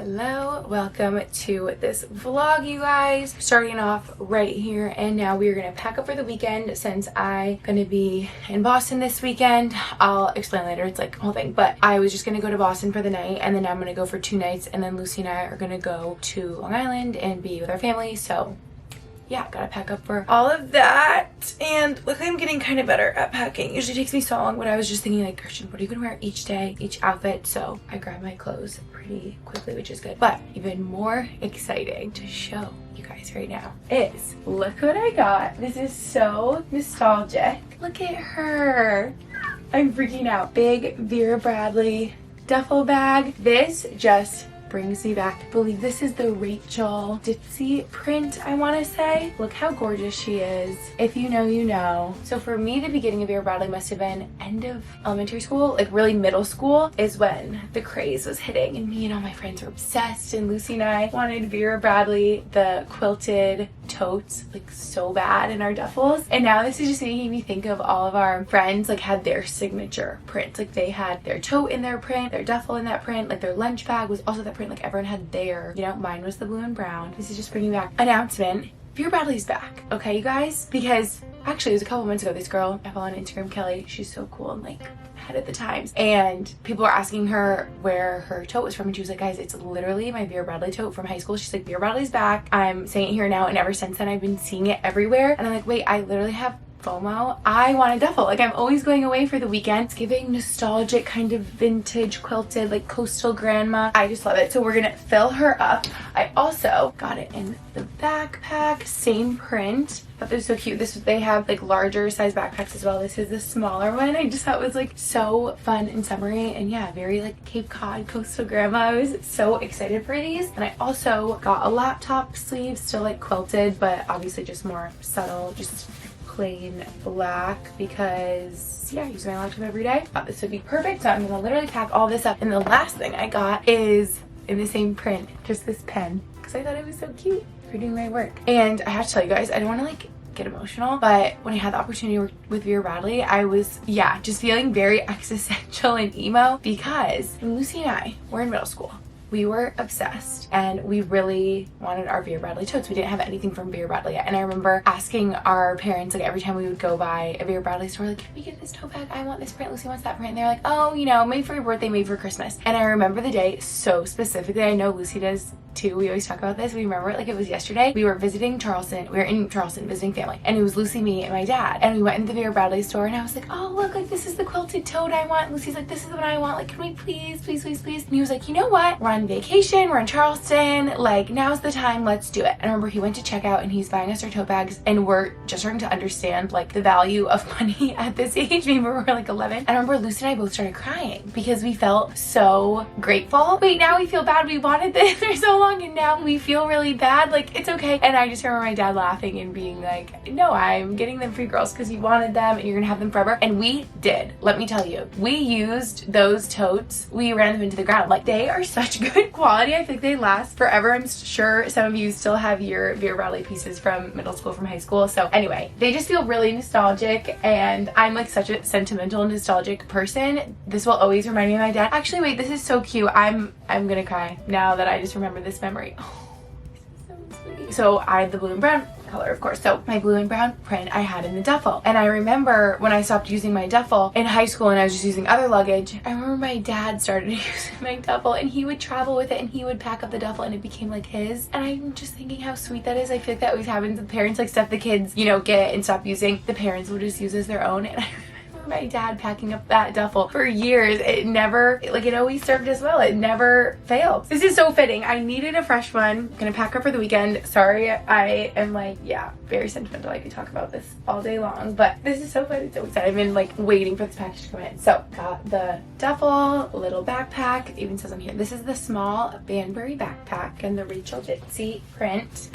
Hello, welcome to this vlog, you guys. Starting off right here and now. We are gonna pack up for the weekend since I'm gonna be in Boston this weekend. I'll explain later, it's like a whole thing, but I was just gonna go to Boston for the night and then I'm gonna go for 2 nights, and then Lucy and I are gonna go to Long Island and be with our family. So yeah, gotta pack up for all of that. And luckily I'm getting kind of better at packing. It usually takes me so long, but I was just thinking like, Gretchen, what are you gonna wear each day, each outfit? So I grabbed my clothes pretty quickly, which is good. But even more exciting to show you guys right now is, look what I got. This is so nostalgic. Look at her. I'm freaking out. Big Vera Bradley duffel bag. This just brings me back. I believe this is the Rachel Ditzy print, I want to say. Look how gorgeous she is. If you know, you know. So for me, the beginning of Vera Bradley must have been end of elementary school, like really middle school is when the craze was hitting, and me and all my friends were obsessed, and Lucy and I wanted Vera Bradley, the quilted totes, like so bad in our duffels. And now this is just making me think of all of our friends like had their signature print. Like they had their tote in their print, their duffel in that print, like their lunch bag was also that print. Like everyone had their, you know, mine was the blue and brown. This is just bringing back announcement. Vera Bradley's back, okay, you guys? Because actually it was a couple months ago, this girl I follow on Instagram, Kelly, she's so cool and like ahead of the times, and people were asking her where her tote was from, and she was like, guys, it's literally my Vera Bradley tote from high school. She's like, Vera Bradley's back. I'm saying it here now, and ever since then I've been seeing it everywhere. And I'm like, wait, I literally have FOMO. I want a duffel. Like I'm always going away for the weekend. It's giving nostalgic, kind of vintage quilted, like coastal grandma. I just love it. So we're gonna fill her up. I also got it in the backpack, same print. I thought this was so cute. They have like larger size backpacks as well. This is the smaller one. I just thought it was like so fun and summery, and yeah, very like Cape Cod coastal grandma. I was so excited for these. And I also got a laptop sleeve, still like quilted, but obviously just more subtle, just plain black, because yeah, I use my laptop every day. Thought this would be perfect, so I'm gonna literally pack all this up. And the last thing I got is in the same print, just this pen, because I thought it was so cute for doing my work. And I have to tell you guys, I don't want to like get emotional, but when I had the opportunity to work with Vera Bradley, I was just feeling very existential and emo, because when Lucy and I were in middle school, we were obsessed and we really wanted our Vera Bradley totes. We didn't have anything from Vera Bradley yet. And I remember asking our parents, like every time we would go by a Vera Bradley store, like, can we get this tote bag? I want this print, Lucy wants that print. And they're like, oh, you know, made for your birthday, made for Christmas. And I remember the day so specifically. I know Lucy does too. We always talk about this. We remember it like it was yesterday. We were visiting Charleston. We were in Charleston visiting family. And it was Lucy, me, and my dad. And we went into the Vera Bradley store and I was like, oh, look, like this is the quilted tote I want. And Lucy's like, this is the one I want. Like, can we please, please, please, please? And he was like, you know what? We're on vacation. We're in Charleston. Like, now's the time. Let's do it. And I remember he went to checkout and he's buying us our tote bags, and we're just starting to understand like the value of money at this age. Maybe we're like 11. And I remember Lucy and I both started crying because we felt so grateful. Wait, now we feel bad. We wanted this for so long and now we feel really bad. Like, it's okay. And I just remember my dad laughing and being like, no, I'm getting them for you girls because you wanted them and you're gonna have them forever. And we did. Let me tell you, we used those totes. We ran them into the ground. Like, they are such good quality. I think they last forever. I'm sure some of you still have your Vera Bradley pieces from middle school, from high school. So anyway, they just feel really nostalgic, and I'm like such a sentimental, nostalgic person. This will always remind me of my dad. Actually, wait, this is so cute. I'm gonna cry now that I just remember this memory. Oh, this is so sweet. So I had the blue and brown color, of course. So my blue and brown print I had in the duffel. And I remember when I stopped using my duffel in high school and I was just using other luggage, I remember my dad started using my duffel and he would travel with it and he would pack up the duffel and it became like his. And I'm just thinking how sweet that is. I feel like that always happens with parents, like stuff the kids, you know, get and stop using, the parents will just use as their own. And I remember my dad packing up that duffel for years. It never, like, it always served us well. It never failed. This is so fitting. I needed a fresh one. I'm gonna pack up for the weekend. Sorry, I am like, yeah, very sentimental. I could talk about this all day long, but this is so fun. It's so exciting. I've been like waiting for this package to come in. So got the duffel, little backpack. It even says on here, this is the small Banbury backpack and the Rachel Ditzy print,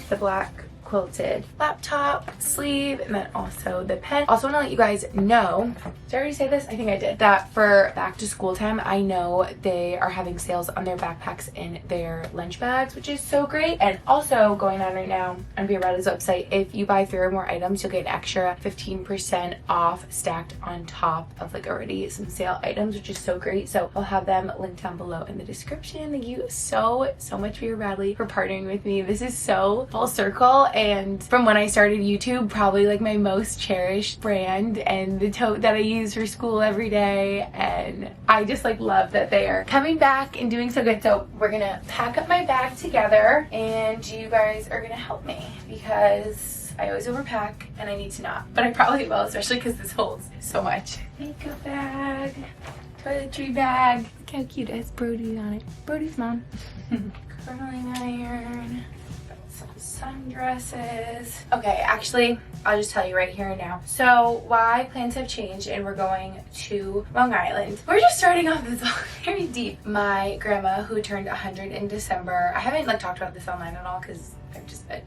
the black quilted laptop sleeve, and then also the pen. Also want to let you guys know, did I already say this? I think I did. That for back to school time, I know they are having sales on their backpacks and their lunch bags, which is so great. And also going on right now on Be Radley's website, if you buy 3 or more items, you'll get an extra 15% off stacked on top of like already some sale items, which is so great. So I'll have them linked down below in the description. Thank you so much, Be Radley, for partnering with me. This is so full circle, and from when I started YouTube, probably like my most cherished brand, and the tote that I use for school every day. And I just like love that they are coming back and doing so good. So we're gonna pack up my bag together, and you guys are gonna help me because I always overpack and I need to not, but I probably will, especially because this holds so much. Makeup bag, toiletry bag. Look how cute it has Brody on it. Brody's mom. Curling iron. Some sundresses. Okay, actually, I'll just tell you right here and now. So why plans have changed and we're going to Long Island. We're just starting off this very deep. My grandma, who turned 100 in December, I haven't like talked about this online at all because I've just been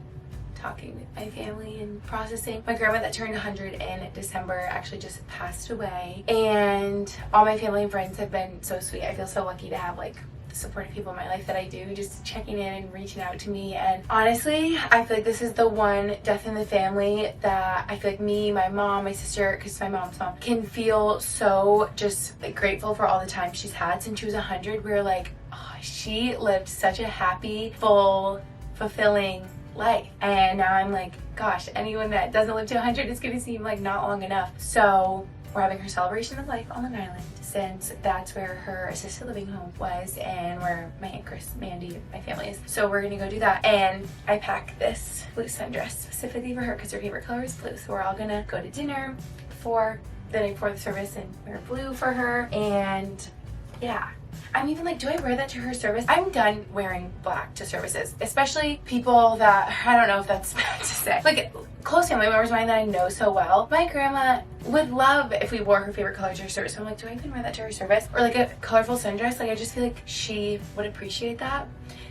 talking with my family and processing. My grandma that turned 100 in December actually just passed away, and all my family and friends have been so sweet. I feel so lucky to have like the supportive people in my life that I do, just checking in and reaching out to me. And honestly, I feel like this is the one death in the family that I feel like me, my mom, my sister, because my mom's mom, can feel so just like grateful for all the time she's had since she was 100. We're like, oh, she lived such a happy, full, fulfilling life, and now I'm like, gosh, anyone that doesn't live to 100 is gonna seem like not long enough. So we're having her celebration of life on Long Island, since that's where her assisted living home was and where my Aunt Mandy, my family is. So we're gonna go do that, and I packed this blue sundress specifically for her because her favorite color is blue. So we're all gonna go to dinner before the night before the service and wear blue for her. And yeah, I'm even like, do I wear that to her service? I'm done wearing black to services, especially people that, I don't know if that's bad to say, like close family members of mine that I know so well. My grandma would love if we wore her favorite color to her service. So I'm like, do I even wear that to her service? Or like a colorful sundress? Like, I just feel like she would appreciate that.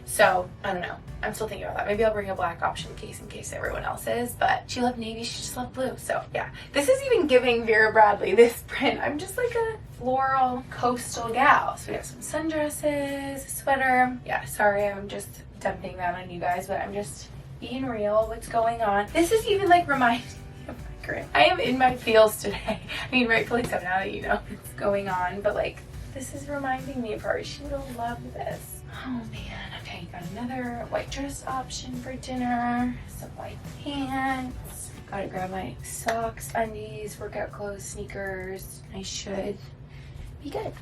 So I don't know. I'm still thinking about that. Maybe I'll bring a black option in case everyone else is, but she loved navy, she just loved blue. So yeah, this is even giving Vera Bradley, this print. I'm just like a floral coastal gal. So we have some sundresses, a sweater. Yeah, sorry, I'm just dumping that on you guys, but I'm just being real. What's going on? This is even like reminding me of my grandma. I am in my feels today. I mean, rightfully so now that you know what's going on, but like, this is reminding me of her. She would have loved this. Oh man, okay, got another white dress option for dinner, some white pants. Gotta grab my socks, undies, workout clothes, sneakers. I should be good.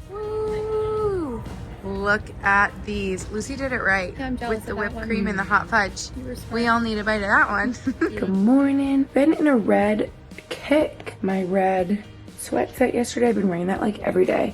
Woo! Look at these. Lucy did it right with the whipped cream and the hot fudge. We all need a bite of that one. Good morning. Been in a red kick. My red sweat set yesterday. I've been wearing that like every day.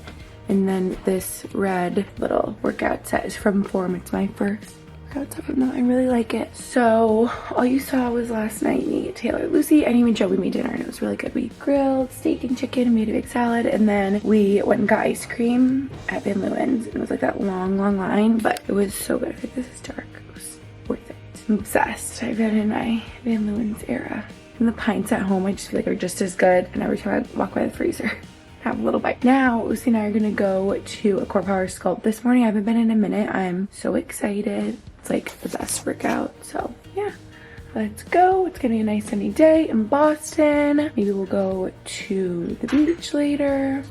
And then this red little workout set is from Form. It's my first workout set from them. I really like it. So all you saw was last night me, Taylor, Lucy, and even Joe. We made dinner and it was really good. We grilled steak and chicken and made a big salad, and then we went and got ice cream at Van Leeuwen's, and it was like that long line, but it was so good. I think this is dark. It was worth it. I'm obsessed. I've been in my Van Leeuwen's era. And the pints at home, I just feel like are just as good, and every time I walk by the freezer, have a little bite. Now, Lucy and I are gonna go to a Core Power Sculpt this morning. I haven't been in a minute. I'm so excited. It's like the best workout. So yeah, let's go. It's gonna be a nice sunny day in Boston. Maybe we'll go to the beach later.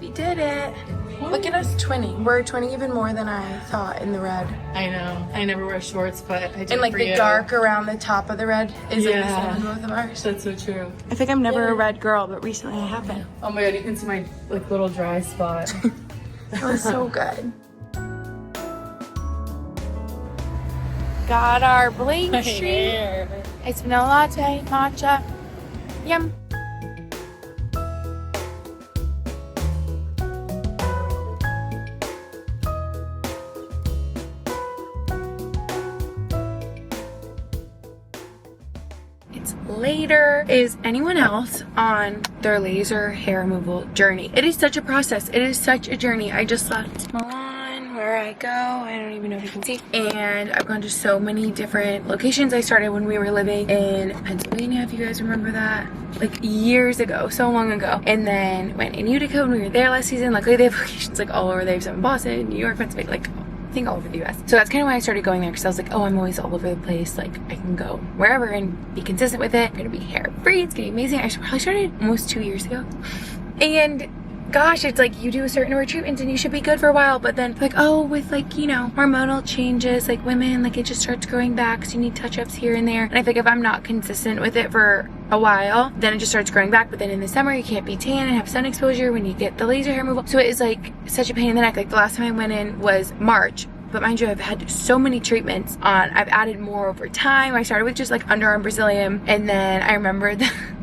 We did it. Look at us twinning. We're twinning even more than I thought in the red. I know. I never wear shorts, but I do. And like the dark around the top of the red is like the same in both of ours. That's so true. I think I'm never a red girl, but recently I have been. Oh my god, you can see my like little dry spot. That was so good. got our blank sheet. Iced vanilla latte, matcha. Yum. It's later. Is anyone else on their laser hair removal journey? It is such a process. It is such a journey. I just left Milan, where I go. I don't even know if you can see. And I've gone to so many different locations. I started when we were living in Pennsylvania, if you guys remember that. Like years ago, so long ago. And then went in Utica when we were there last season. Luckily they have locations like all over. They have some in Boston, New York, Pennsylvania, like I think all over the US. So that's kind of why I started going there, because I was like, oh, I'm always all over the place. Like I can go wherever and be consistent with it. I'm gonna be hair free. It's gonna be amazing. I probably started almost 2 years ago. And gosh, it's like you do a certain number of treatments and you should be good for a while, but then like, oh, with like, you know, hormonal changes, like women, like it just starts growing back, so you need touch-ups here and there. And I think if I'm not consistent with it for a while, then it just starts growing back. But then in the summer you can't be tan and have sun exposure when you get the laser hair removal. So it is like such a pain in the neck. Like the last time I went in was March. But mind you, I've had so many treatments on. I've added more over time. I started with just like underarm Brazilian, and then I remember it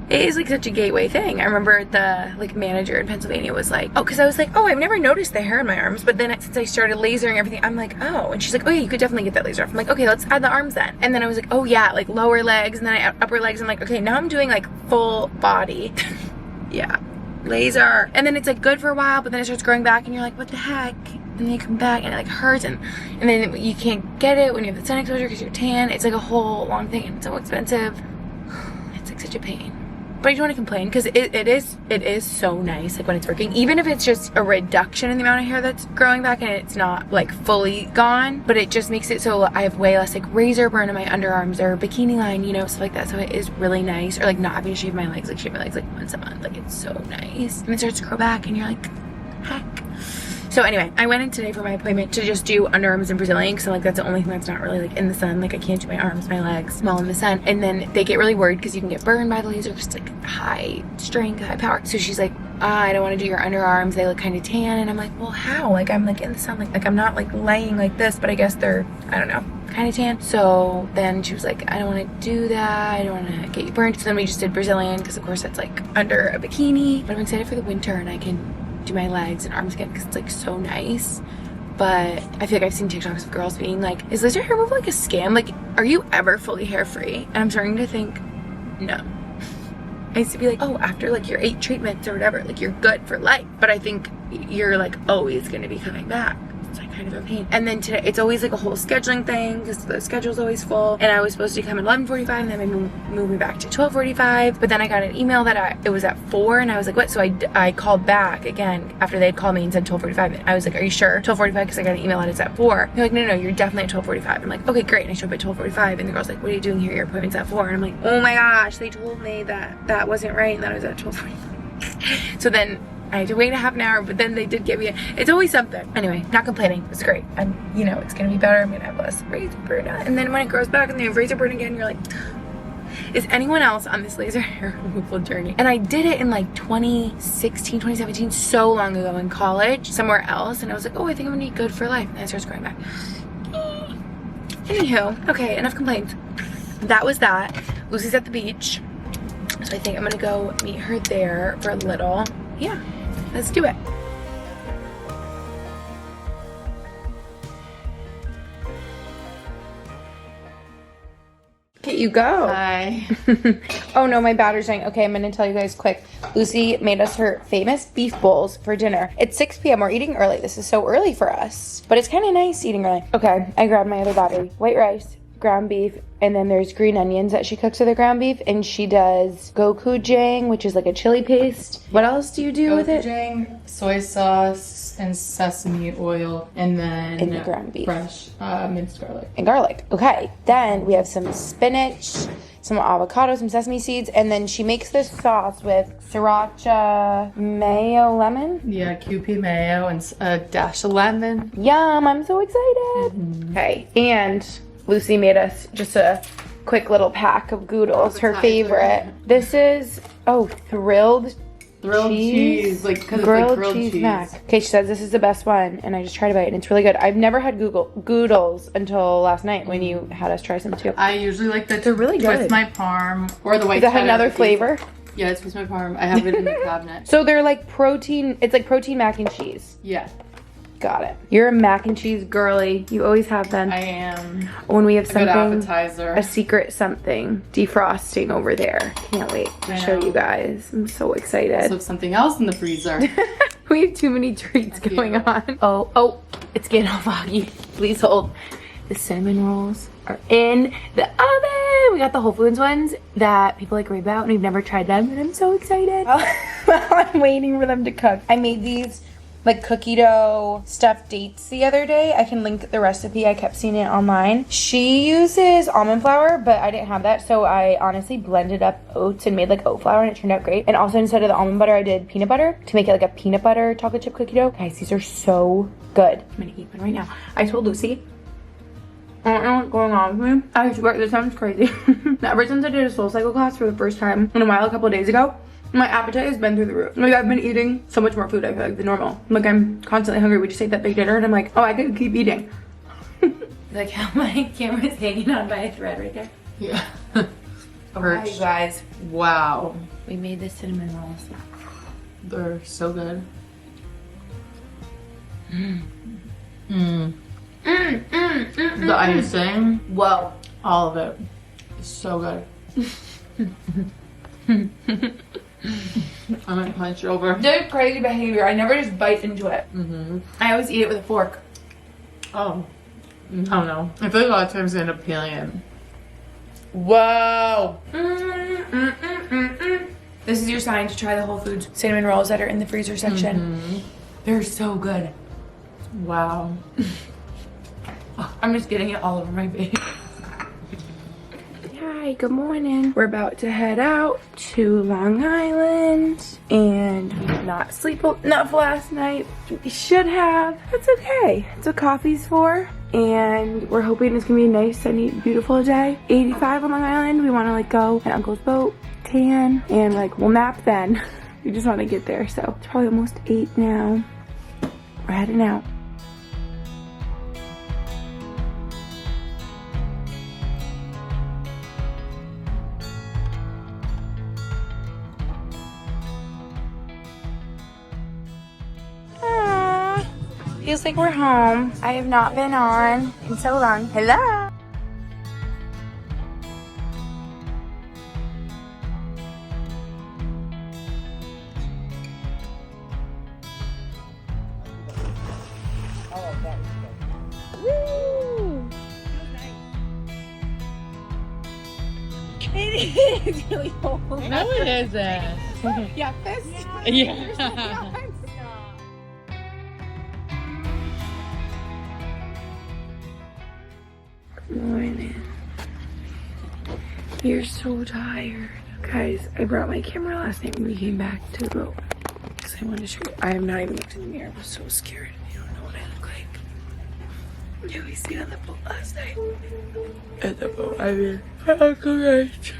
is like such a gateway thing. I remember the like manager in Pennsylvania was like, oh, because I was like, oh, I've never noticed the hair in my arms. But then since I started lasering everything, I'm like, oh. And she's like, oh yeah, you could definitely get that laser off. I'm like, okay, let's add the arms then. And then I was like, oh yeah, like lower legs, and then I upper legs. I'm like, okay, now I'm doing like full body. Yeah, laser. And then it's like good for a while, but then it starts growing back and you're like, what the heck? And then you come back and it like hurts, and then you can't get it when you have the sun exposure because you're tan. It's like a whole long thing, and it's so expensive. It's like such a pain. But I don't want to complain, because it is so nice like when it's working, even if it's just a reduction in the amount of hair that's growing back and it's not like fully gone, but it just makes it so I have way less like razor burn in my underarms or bikini line, you know, stuff like that. So it is really nice. Or like not having to shave my legs, like shave my legs like once a month. Like it's so nice. And it starts to grow back and you're like, heck. So anyway, I went in today for my appointment to just do underarms and Brazilian, because like that's the only thing that's not really like in the sun. Like I can't do my arms, my legs while in the sun. And then they get really worried because you can get burned by the laser, because it's like high strength, high power. So she's like, I don't want to do your underarms, they look kind of tan. And I'm like, well, how? Like I'm like in the sun, like I'm not like laying like this, but I guess they're, I don't know, kind of tan. So then she was like, I don't want to do that, I don't want to get you burned. So then we just did Brazilian, because of course that's like under a bikini. But I'm excited for the winter and I can do my legs and arms again, because it's like so nice. But I feel like I've seen TikToks of girls being like, is laser hair removal like a scam? Like, are you ever fully hair free? And I'm starting to think, no. I used to be like, oh, after like your 8 treatments or whatever, like you're good for life. But I think you're like always going to be coming back. It's like kind of a pain. And then today, it's always like a whole scheduling thing, because the schedule's always full. And I was supposed to come at 11:45, and then they moved me back to 12:45. But then I got an email that it was at 4, and I was like, what? So I called back again after they had called me and said 12:45. I was like, are you sure? 12:45, because I got an email that it's at 4. They're like, no, you're definitely at 12:45. I'm like, okay, great. And I showed up at 12:45, and the girl's like, what are you doing here? Your appointment's at 4. And I'm like, oh my gosh, they told me that wasn't right, and that I was at 12:45. So then I had to wait a half an hour, but then they did give me it's always something. Anyway, not complaining. It's great. You know, it's gonna be better. I'm gonna have less razor burn. And then when it grows back and they have razor burn again, you're like, is anyone else on this laser hair removal journey? And I did it in like 2016, 2017, so long ago in college, somewhere else. And I was like, oh, I think I'm gonna be good for life. And then it starts growing back. Anywho, okay, enough complaints. That was that. Lucy's at the beach, so I think I'm gonna go meet her there for a little. Yeah, let's do it. Okay, you go. Hi. Oh no, my battery's dying. Okay, I'm gonna tell you guys quick. Lucy made us her famous beef bowls for dinner. It's 6 p.m. We're eating early. This is so early for us, but it's kind of nice eating early. Okay, I grabbed my other battery. White rice, ground beef, and then there's green onions that she cooks with her ground beef, and she does gochujang, which is like a chili paste. What else do you do with it? Gochujang, soy sauce, and sesame oil, and then In the ground beef. Fresh minced garlic. And garlic. Okay, then we have some spinach, some avocado, some sesame seeds, and then she makes this sauce with sriracha mayo lemon. Yeah, QP mayo and a dash of lemon. Yum, I'm so excited. Okay, and Lucy made us just a quick little pack of Goodles, her favorite. This is, thrilled Grilled cheese, like because it's like grilled cheese. Mac. Okay, she says this is the best one, and I just tried a bite, and it's really good. I've never had Goodles until last night when you had us try some too. I usually like the They're really good. Twist My Parm or the white. Does that have another flavor? Yeah, it's Twist My Parm. I have it in the cabinet. So they're like protein. It's like protein mac and cheese. Yeah. Got it. You're a mac and cheese girly. You always have been. I am. When we have something, good appetizer. A secret something defrosting over there. Can't wait to show you guys. I'm so excited. Also something else in the freezer. We have too many treats going on. Oh, it's getting all foggy. Please hold. The cinnamon rolls are in the oven. We got the Whole Foods ones that people like rave about, and we've never tried them, and I'm so excited. While I'm waiting for them to cook, I made these like cookie dough stuffed dates the other day. I can link the recipe. I kept seeing it online. She uses almond flour, but I didn't have that, so I honestly blended up oats and made like oat flour, and it turned out great. And also instead of the almond butter, I did peanut butter to make it like a peanut butter chocolate chip cookie dough. Guys, these are so good. I'm gonna eat one right now. I told Lucy, I don't know what's going on with me. I swear, this sounds crazy. Ever since I did a Soul Cycle class for the first time in a while a couple days ago, my appetite has been through the roof. Like, I've been eating so much more food, I feel like, than normal. Like, I'm constantly hungry. We just ate that big dinner, and I'm like, oh, I could keep eating. Like how my camera's hanging on by a thread right there. Yeah. Alright, you guys. Wow. We made the cinnamon rolls. They're so good. The icing. Whoa. All of it. It's so good. I might punch you over. They're crazy behavior. I never just bite into it. I always eat it with a fork. Oh. I don't know. I feel like a lot of times I end up peeling it. Whoa. This is your sign to try the Whole Foods cinnamon rolls that are in the freezer section. They're so good. Wow. I'm just getting it all over my face. Hi, good morning. We're about to head out to Long Island, and we did not sleep enough last night. We should have. That's okay. That's what coffee's for. And we're hoping it's gonna be a nice, sunny, beautiful day. 85 on Long Island. We wanna like go at Uncle's boat, tan, and like we'll nap then. We just wanna get there. So it's probably almost 8 now. We're heading out. Feels like we're home. I have not been on in so long. Hello. Woo! It is really cold. No, it isn't. Yeah, this. Yeah. Morning. You're so tired. Guys, I brought my camera last night when we came back to the boat because I wanted to show you. I have not even looked in the mirror. I was so scared. You don't know what I look like. Yeah, we stayed on the boat last night. At the boat, I mean, Uncle Gretchen.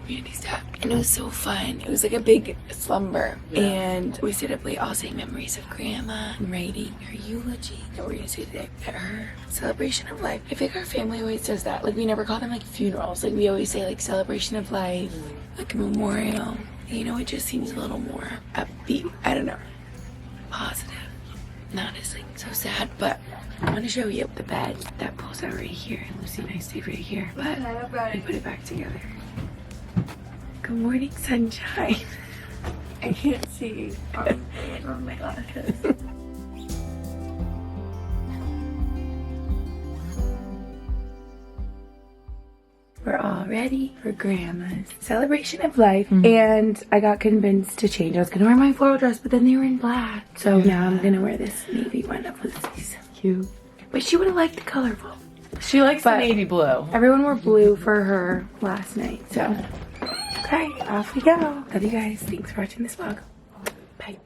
Mandy's dad. And it was so fun. It was like a big slumber. Yeah. And we stayed up late all saying memories of Grandma and writing her eulogy that we're gonna say today at her celebration of life. I think our family always does that. Like, we never call them like funerals. Like, we always say like celebration of life, like a memorial. You know, it just seems a little more upbeat. I don't know. Positive. Not as like so sad, but I want to show you the bed that pulls out right here. And Lucy and I stayed right here. But we put it back together. Good morning, sunshine. I can't see. On my glasses. We're all ready for Grandma's celebration of life. And I got convinced to change. I was going to wear my floral dress, but then they were in black. So now I'm going to wear this navy one of Lucy's. Cute. But she would have liked the colorful. She likes the navy blue. Everyone wore blue for her last night. So, okay, off we go. Love you guys. Thanks for watching this vlog. Bye.